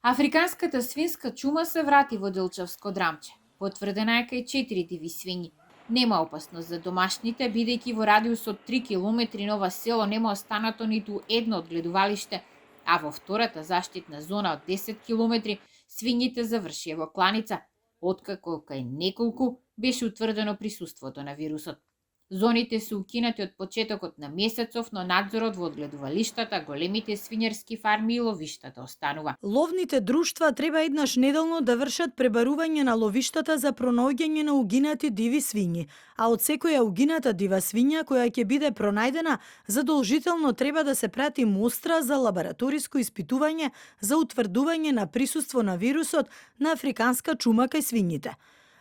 Африканската свинска чума се врати во Делчевско драмче. Потврдена е кај 4 диви свињи. Нема опасност за домашните, бидејќи во радиус од 3 километри на ова село нема останато ниту едно одгледувалиште, а во втората заштитна зона од 10 километри свињите завршија во кланица, откако кај неколку беше утврдено присуството на вирусот. Зоните се укинати од почетокот на месецов, но надзорот во одгледувалиштата, големите свинјарски фарми и ловиштата останува. Ловните друштва треба еднаш неделно да вршат пребарување на ловиштата за пронаоѓање на угинати диви свињи, а од секоја угината дива свиња која ќе биде пронајдена, задолжително треба да се прати мостра за лабораториско испитување за утврдување на присуство на вирусот на африканска чума кај свињите.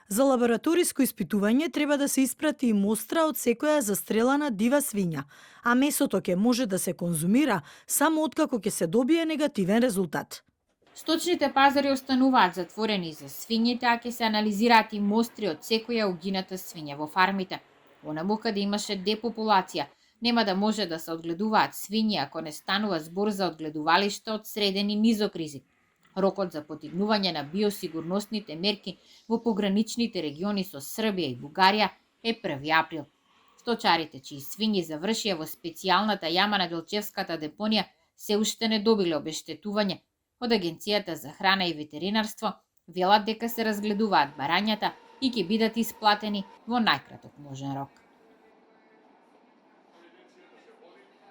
За лабораториско испитување треба да се испрати и мостра од секоја застрелана дива свиња, а месото ќе може да се конзумира само откако ќе се добие негативен резултат. Сточните пазари остануваат затворени за свињите, а ќе се анализираат и мостри од секоја угината свиња во фармите. Онаму каде имаше депопулација, нема да може да се одгледуваат свињи ако не станува збор за одгледувалишта од среден и низок ризик. Рокот за потигнување на биосигурносните мерки во пограничните региони со Србија и Бугарија е 1 април. Сточарите чии свињи завршија во специјалната јама на Делчевската депонија се уште не добиле обештетување. Од Агенцијата за храна и ветеринарство велат дека се разгледуваат барањата и ќе бидат исплатени во најкраток можен рок.